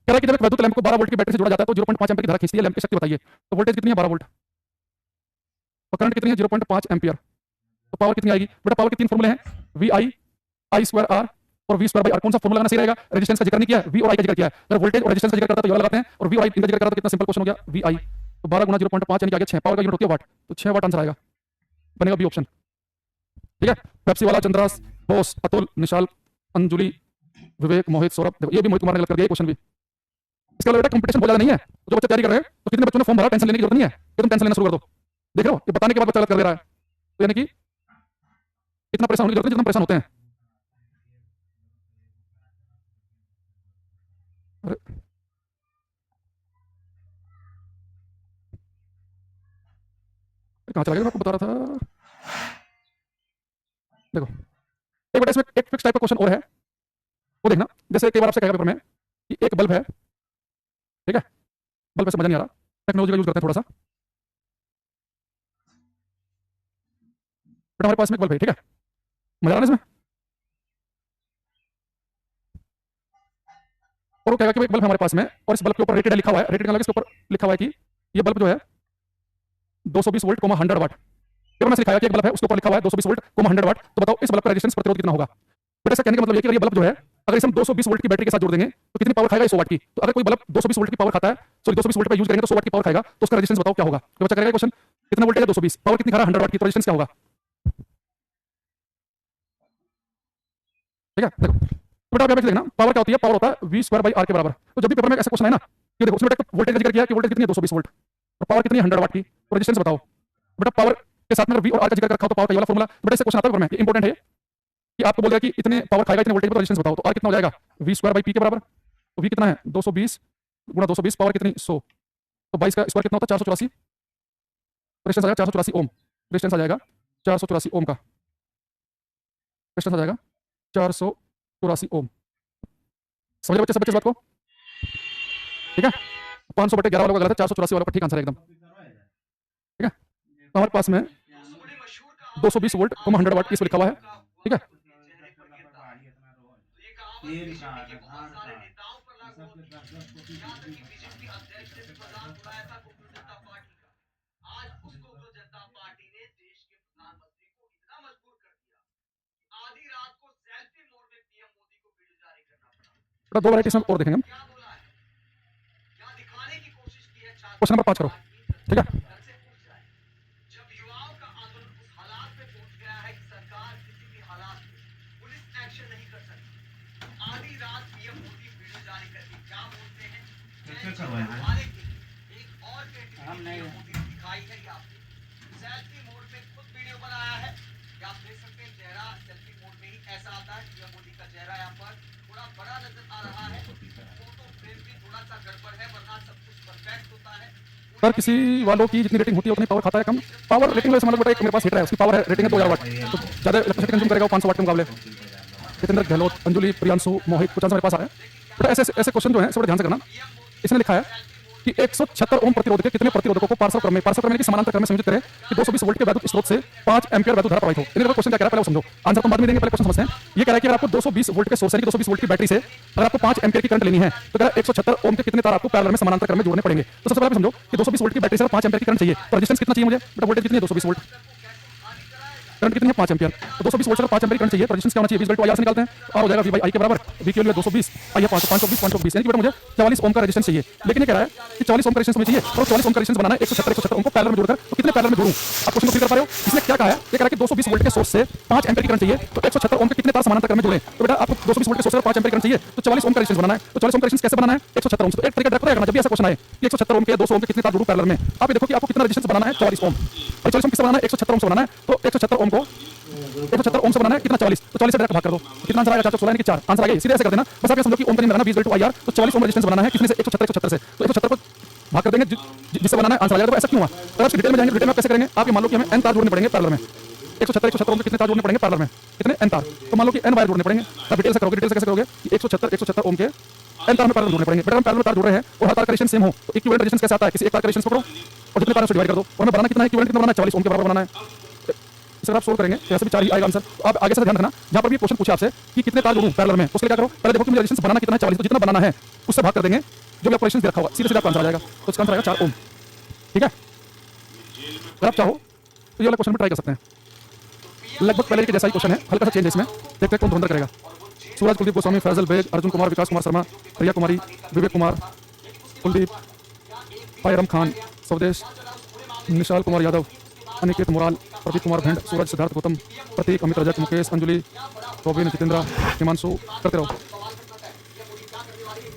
कह रहा है कि जब एक वैद्युत लैंप को 12 वोल्ट की बैटरी से जोड़ा जाता है तो 0.5 एम्पीयर की धारा खींचती है, लैंप की शक्ति बताइए। तो वोल्टेज कितनी है 12 वोल्ट, और करंट कितनी है 0.5 एम्पीयर, तो पावर कितनी आएगी। बेटा पावर के 3 फॉर्मूले हैं, vi, i²r और वी स्क्वायर बाई आर कौन सा फॉर्मूला लगाना सही रहेगा? रेजिस्टेंस का जिक्र नहीं किया है, वी और आई का जिक्र किया है। अगर वोल्टेज और रेजिस्टेंस का जिक्र करता तो ये वाला लगाते हैं, और वी और आई इनका जिक्र करता तो कितना सिंपल क्वेश्चन हो गया, वी आई। तो 12 गुना 0.5 यानी कि आगे 6 पावर का यूनिट होती है वाट, तो 6 वाट आंसर आएगा, बनेगा बी ऑप्शन। ठीक है, पेप्सी वाला, चंद्रास, बोस, अतुल, निशाल, अंजुलि, विवेक, मोहित, सौरभ, देखो ये भी मोहित कुमार ने गलत कर दिया क्वेश्चन भी। इसके अलावा बेटा कंपटीशन बहुत ज्यादा नहीं है, तो जो बच्चे तैयारी कर रहे हैं तो कितने बच्चों ने फॉर्म भरा, टेंशन लेने की जरूरत नहीं है, कि तुम टेंशन लेना शुरू कर दो। देख रहे हो, ये बताने के बाद बच्चा गलत कर दे रहा है, तो यानी कि इतना परेशान होने की जरूरत नहीं जितना परेशान होते हैं। अरे कहाँ चला गया, मैं आपको बता रहा था। देखो एक बेटा इसमें एक फिक्स टाइप का क्वेश्चन और है, वो देखना। जैसे कई बार आपसे कहेगा पेपर में कि एक बल्ब है, ठीक है, बल्ब से मजा नहीं आ रहा, टेक्नोलॉजी का यूज करते हैं थोड़ा सा। बेटा हमारे पास में एक बल्ब है, ठीक है, मजा आ रहा है इसमें, और वो कहेगा कि एक बल्ब है हमारे पास में और इस बल्ब के ऊपर रेटेड लिखा हुआ है, रेटेड का इसके ऊपर लिखा हुआ है कि ये बल्ब जो है 220 वोल्ट 100 वाट। पेपर में लिखा है कि एक बल्ब है उसके ऊपर लिखा हुआ है 220 वोल्ट 100 वाट, तो बताओ इस बल्ब का रेजिस्टेंस प्रतिरोध कितना होगा? बेटा इसका कहने का मतलब ये कि अगर ये बल्ब जो है अगर इसे हम 220 वोल्ट की बैटरी के साथ जोड़ देंगे तो कितनी पावर खाएगा? 100 वाट की। तो अगर कोई बल्ब 220 वोल्ट की पावर खाता है, सॉरी 220 वोल्ट का यूज करेंगे तो 100 वाट की पावर खाएगा, तो उसका रेजिस्टेंस बताओ क्या होगा? तो बच्चा करेगा क्वेश्चन, कितना वोल्टेज है 220, पावर कितनी खा रहा है 100 वाट की, तो रेजिस्टेंस क्या होगा? ठीक है, देखो तो बेटा आप यहाँ पे देखना, पावर क्या होती है? पावर होता है वी स्क्वायर बाई आर के बराबर। तो जब भी पेपर में ऐसा क्वेश्चन है ना, ये देखो उसमें बेटा वोल्टेज का जिक्र किया कि वोल्टेज कितनी है 220 वोल्ट, और पावर कितनी है 100 वाट की, तो रेजिस्टेंस बताओ। बेटा पावर के साथ में वी और आर का जिक्र कर रखा हो तो पावर का ये वाला फॉर्मूला, बेटा इससे क्वेश्चन आता है पेपर में, ये इंपॉर्टेंट है कि आपको बोल दिया कि इतने पावर खाएगा इतने वोल्टेज पर, रेजिस्टेंस बताओ। तो आर कितना हो जाएगा? वी स्क्वायर बाई पी के बराबर। तो वी कितना है 220 गुणा 220, पावर कितनी 100, तो 22 का स्क्वायर कितना होता है 484, रेजिस्टेंस आ जाएगा 484 ओम, रेजिस्टेंस आ जाएगा 484 ओम का, रेजिस्टेंस आ जाएगा 484 ओम। समझ रहे बच्चे सब बच्चे इस बात को? ठीक है, 500 बटे 11 वाला गलत है, 484 वाला पर ठीक आंसर है एकदम। ठीक है, तो हमारे पास में 220 वोल्ट 100 वाट इसमें लिखा हुआ है, ठीक है। बेटा दो वैरायटी इसमें और देखेंगे हम। क्वेश्चन नंबर 5 करो, ठीक है। सर किसी वालों की जितनी रेटिंग होती है उतनी पावर खाता है कम। पावर रेटिंग वैसे मान लो बेटा एक मेरे पास हीटर है, उसकी पावर है रेटिंग है 2000 वाट, तो ज़्यादा इलेक्ट्रिसिटी कंज्यूम करेगा वो 500 वाट के मुकाबले। जितेंद्र गहलोत, अंजुलि, प्रियांशु, मोहित, कुछ आंसर मेरे पास आ रहे हैं। बेटा ऐसे ऐसे क्वेश्चन जो है थोड़ा ध्यान से करना। इसने लिखा है कि 176 ओम प्रतिरोध के कितने प्रतिरोधकों को पार्श्व क्रम में की समानांतर क्रम में संयोजित करें कि 220 वोल्ट के वैद्युत स्रोत से 5 एम्पीयर वैद्युत धारा प्रवाहित हो। इन्हें क्वेश्चन क्या कह रहा है पहले समझो, आंसर तो बाद में देंगे, पहले क्वेश्चन समझते हैं। ये कह रहा है कि अगर आपको 220 वोल्ट के सोर्स यानी 220 वोल्ट की बैटरी से अगर आपको 5 एम्पीयर की करंट लेनी है तो कह रहा है 176 ओम के कितने तार आपको पैरेलल में समानांतर क्रम में जोड़ने पड़ेंगे। तो सबसे पहले समझो कि 220 वोल्ट की बैटरी से 5 एम्पीयर की करंट चाहिए, तो रेजिस्टेंस कितना चाहिए मुझे? बेटा वोल्टेज कितनी है 220 वोल्ट, करंट कितनी है 5 एम्पीयर, तो 220 वोल्ट से 5 एम्पीयर करंट चाहिए, तो रेजिस्टेंस क्या होना चाहिए? 20 वोल्ट से निकालते हैं, और हो जाएगा वी बाई आई के बराबर, वी के लिए 220 आई है 520 यानी कि बेटा मुझे 44 ओम का रेजिस्टेंस चाहिए। लेकिन ये कह रहा है कि 44 ओम का रेजिस्टेंस मुझे चाहिए और 44 ओम का रेजिस्टेंस बनाना है 176 ओम को पैरेलल में जोड़कर, तो कितने पैरेलल में जोड़ूं? आप क्वेश्चन को फिर कर पा रहे हो? इसने क्या कहा है? ये कह रहा है कि 220 वोल्ट के सोर्स से 5 एम्पीयर की करंट चाहिए, तो 176 ओम के कितने तार समानांतर क्रम में जोड़ें? तो बेटा आपको 220 वोल्ट के सोर्स से 5 एम्पीयर करंट चाहिए, तो 44 ओम का रेजिस्टेंस बनाना है, तो 44 ओम का रेजिस्टेंस कैसे बनाना है? 176 ओम से। तो एक तरीका डायरेक्ट पता है जब भी ऐसा क्वेश्चन आए कि 176 ओम के 200 ओम के कितने तार जोड़ूं पैरेलल में, आप ये देखो कि आपको कितना रेजिस्टेंस बनाना है 44 ओम, और 44 ओम किससे बनाना है? 176 ओम से बनाना है, तो 176 ओम को 176 ओम से बनाना है कितना 40, तो 40 से डायरेक्ट भाग कर दो, कितना आंसर आएगा 416 यानी कि 4 आंसर आ गए। सीधे ऐसे कर देना, बस आप ये समझो कि ओम का नियम लगाना 20 IR, तो 44 ओम रेजिस्टेंस बनाना है कितने से? 176 से, तो 176 को भाग कर देंगे जिससे बनाना है, आंसर आ जाएगा। तो ऐसा क्यों हुआ? अगर आप डिटेल में जाएंगे, डिटेल में कैसे करेंगे? आप ये मान लो कि हमें n तार जोड़ने पड़ेंगे पैरेलल में, 176 ओम के कितने तार जोड़ने पड़ेंगे पैरेलल में? कितने? n तार। तो मान लो कि n वायर जोड़ने पड़ेंगे, आप डिटेल से करोगे। डिटेल से कैसे करोगे? 176 ओम के n तार में पैरेलल जोड़ने पड़ेंगे। बेटा हम पैरेलल में तार जोड़ रहे हैं और हर तार का रेजिस्टेंस सेम हो, तो इक्विवेलेंट रेजिस्टेंस कैसे आता है? किसी एक तार का रेजिस्टेंस पकड़ो और जितने तार से डिवाइड कर दो, और हमें बनाना कितना है? इक्विवेलेंट कितना बनाना है? 44 ओम के बराबर बनाना है। इसे आप सोल्व करेंगे तो ऐसे भी 4 ही आएगा आंसर। तो आप आगे से ध्यान रखना, जहां पर भी क्वेश्चन पूछे आपसे कि कितने तार जोड़ूं पैरेलल में, तो उसके लिए क्या करो? पहले देखो कि मुझे रेजिस्टेंस बनाना कितना है 40, तो जितना बनाना है उससे भाग कर देंगे जो भी आपको रेजिस्टेंस दे रखा होगा, सीधे सीधे आपका आंसर आ जाएगा। तो इसका आंसर आएगा 4 ओम। ठीक है, अगर आप चाहो तो ये वाला क्वेश्चन भी ट्राई कर सकते हैं, लगभग पहले के जैसा ही क्वेश्चन है, हल्का सा चेंज है इसमें, देखते हैं कौन धुरंधर करेगा। सूरज कुलदीप गोस्वामी, फैजल बेग, अर्जुन कुमार, विकास कुमार शर्मा, रिया कुमारी, विवेक कुमार, कुलदीप, पायरम खान, स्वदेश, निशाल कुमार यादव, अनिकेत मुराल, प्रदीप कुमार भेंड, सूरज, सिद्धार्थ गौतम, प्रतीक, अमित रजक, मुकेश, अंजलि, रोबिन, जितेंद्र, हिमांशु, करते रहो।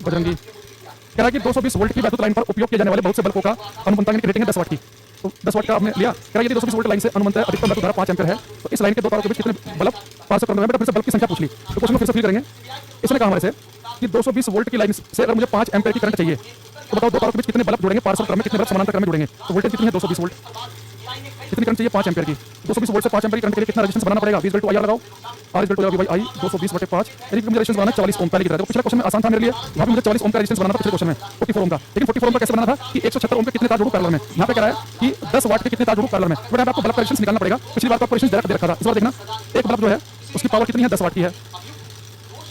बजरंगी कह रहा है कि 220 वोल्ट की वैद्युत लाइन पर उपयोग किए जाने वाले बहुत से बल्बों का अनुमंता की रेटिंग है 10 वाट की। तो 10 वाट का आपने लिया। कह रहा है यदि 220 वोल्ट लाइन से अनुमंता अधिकतम वैद्युत धारा 5 एम्पीयर है तो इस लाइन के दो तारों के बीच कितने बल्ब पास करने में। फिर से बल्ब की संख्या पूछ ली तो क्वेश्चन को फिर से फिल करेंगे। इसने कहा हमारे से कि 220 वोल्ट की लाइन से अगर मुझे 5 एम्पीयर की करंट चाहिए तो बताओ दो तारों के बीच कितने बल्ब जुड़ेंगे, पार्सल क्रम में कितने बल्ब समानांतर क्रम में जुड़ेंगे। तो वोल्टेज कितनी है 220 वोल्ट, कितनी करंट चाहिए 5 एम्पीयर की। 220 वोल्ट से 5 एम्पीयर की करंट के लिए कितना रेजिस्टेंस बनाना पड़ेगा। 20 IR लगाओ, R = I 220/5 यानी कि मुझे रेजिस्टेंस बनाना 40 ओम पहले की तरह। तो पिछले क्वेश्चन में आसान था मेरे लिए, वहां पे मुझे 40 ओम का रेजिस्टेंस बनाना था पिछले क्वेश्चन में 44 ओम का। लेकिन 44 ओम का कैसे बनाना था कि 176 ओम के कितने तार जोड़ू पैरेलल में। यहां पे कह रहा है कि 10 वाट के कितने तार जोड़ू पैरेलल में। तो आपको बल्ब का रेजिस्टेंस निकालना पड़ेगा। पिछली बार आपको रेजिस्टेंस डायरेक्ट दे रखा था, इस बार देखना एक बल्ब जो है उसकी पावर कितनी है 10 वाट की है,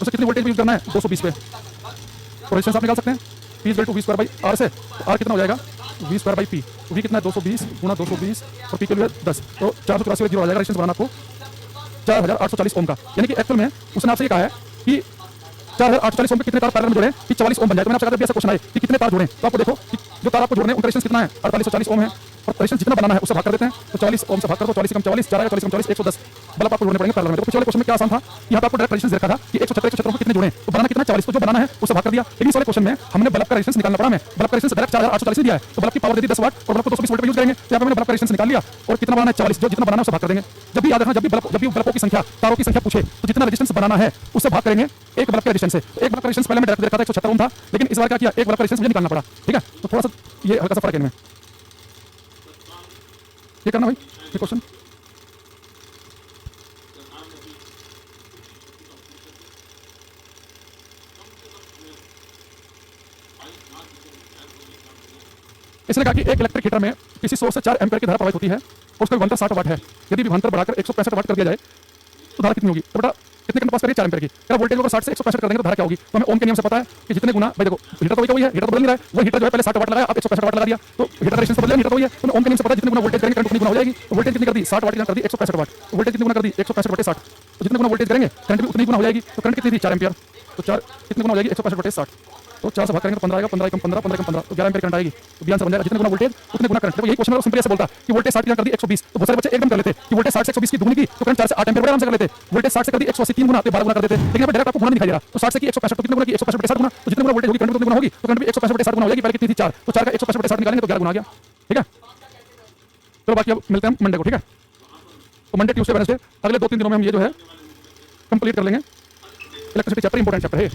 उसे कितनी वोल्टेज यूज करना है 220 पे। तो रेजिस्टेंस आप निकाल सकते हैं P = V²/R से। तो R कितना हो जाएगा V²/P। V कितना है 220 × 220 और P के लिए 10 तो 484 जीरो आ जाएगा। रेजिस्टेंस बनाना आपको 4840 ओम का। यानी कि एक्चुअल में उसने आपसे ये कहा है कि 4840 ओम के कितने तार पैरेलल में जोड़े कि 44 ओम बन जाए। तो मैंने आपसे कहा था ऐसा क्वेश्चन आए कि कितने तार जोड़ें तो आपको देखो कि जो तार आपको जोड़ने हैं उनका रेजिस्टेंस कितना है 4840 ओम है और रेजिस्टेंस जितना बनाना है उससे भाग कर देते हैं। तो 40 ओम से भाग कर दो, 40 × 40 4 आएगा, 40 × 40 110 बल्ब आपको जोड़ने पड़ेंगे पैरेलल में। तो पिछले वाले क्वेश्चन में क्या आसान था यहाँ पे आपको डायरेक्ट रेजिस्टेंस दे रखा था कि 176 को कितने जोड़ें तो बनाना कितना 40 तो जो बनाना है उससे भाग कर दिया। लेकिन इस वाले क्वेश्चन में हमने बल्ब का रेजिस्टेंस निकालना पड़ा। हमें बल्ब का रेजिस्टेंस डायरेक्ट 4840 दिया है तो बल्ब की पावर दे दी 10 वाट और बल्ब को 220 वोल्ट पे यूज करेंगे। तो यहाँ पे मैंने बल्ब का रेजिस्टेंस निकाल लिया और कितना बनाना है 40 जो जितना बनाना है उससे भाग कर देंगे। जब भी याद रखना जब भी बल्बों की संख्या तारों की संख्या पूछे तो जितना रेजिस्टेंस बनाना है उससे भाग करेंगे एक बल्ब के रेजिस्टेंस से। तो एक बल्ब का रेजिस्टेंस पहले मैं डायरेक्ट देखा था 176 ओम था, लेकिन इस बार क्या किया एक बल्ब का रेजिस्टेंस मुझे निकालना पड़ा। ठीक है तो थोड़ा सा ये हल्का सा फर्क है इनमें। ये करना भाई ये क्वेश्चन इसने कहा कि एक इलेक्ट्रिक हीटर में किसी सोर्स से 4 एम्पीयर की धारा प्रवाहित होती है और उसका विभवांतर 60 वाट है। यदि विभवांतर बढ़ाकर 165 वाट कर दिया जाए तो धारा कितनी होगी। तो बेटा कितने करंट पास करिए 4 एम्पीयर की। क्या वोल्टेज अगर 60 से 165 कर देंगे तो धारा क्या होगी। तो हमें ओम के नियम से पता है कि जितने गुना भाई देखो हीटर तो वही है, हीटर तो बदल नहीं रहा है। वो हीटर जो है पहले 60 वाट लगाया अब 165 वाट लगा दिया तो हीटर रेजिस्टेंस बदल गया, हीटर तो वही है। तो ओम के नियम से पता है जितने गुना वोल्टेज करेंगे करंट उतनी गुना हो जाएगी। तो वोल्टेज कितनी कर दी 60 वाट की कर दी 165 वाट। तो वोल्टेज कितनी गुना कर दी 165/60 तो जितने गुना वोल्टेज करेंगे करंट भी उतनी गुना हो जाएगी। तो करंट कितनी थी 4 एम्पीयर तो 4 कितने गुना हो जाएगी 165/60 तो 4 से भाग करेंगे तो 15 आएगा, 15 कम 15 15 कम 15 तो 11 एम्पीयर करंट आएगी। तो बयान से बन जाएगा जितने गुना वोल्टेज उतने गुना करंट। तो यही क्वेश्चन है सिंपल ऐसे बोलता कि वोल्टेज 60 की कर दी 120 तो बहुत सारे बच्चे एकदम कर लेते कि वोल्टेज 60 से 120 की दुगनी की तो करंट 4 से 8 एम्पीयर आराम से कर लेते। वोल्टेज 60 से कर दी 180 3 गुना तो 12 गुना कर देते। लेकिन यहाँ पे डायरेक्ट आपको गुना नहीं दिखाई दे रहा। तो 60 से की 165 तो कितने गुना की 165/60 गुना तो जितने गुना वोल्टेज होगी करंट उतने गुना होगी तो करंट भी 165/60 गुना हो जाएगी। पहले कितनी थी 4 तो 4 का 165/60 निकालेंगे तो 11 गुना आ गया। ठीक है चलो बाकी अब मिलते हैं मंडे को। ठीक है तो मंडे ट्यूसडे वेडनेसडे अगले 2-3 दिनों में हम ये जो है कंप्लीट कर लेंगे। इलेक्ट्रिसिटी चैप्टर इंपॉर्टेंट चैप्टर है,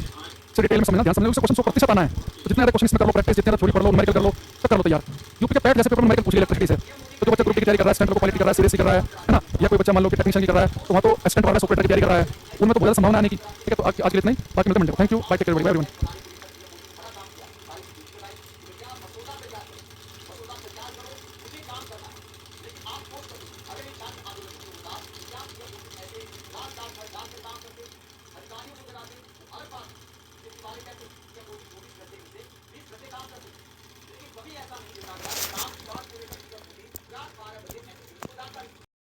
इसे डिटेल में समझना, ध्यान समझना, उससे क्वेश्चन 100% आना है। तो जितने क्वेश्चन इसमें कर लो प्रैक्टिस, जितने थ्योरी पढ़ लो, न्यूमेरिकल कर लो, सब कर लो तैयार। यूपी के पैट जैसे पेपर में न्यूमेरिकल पूछ लिया इलेक्ट्रिसिटी से तो जो बच्चा ग्रुप की तैयारी कर रहा है, स्टैंडर्ड को क्वालिटी कर रहा है, सीरीज की कर रहा है ना, या कोई बच्चा मान लो कि टेक्नीशियन की कर रहा है तो वहाँ तो असिस्टेंट वाला ऑपरेटर की तैयारी कर रहा है, उनमें तो बहुत ज़्यादा संभावना आने की। ठीक है तो आज के लिए इतना ही, बाकी मिलते हैं मंडे को। Thank you, bye, take care everyone.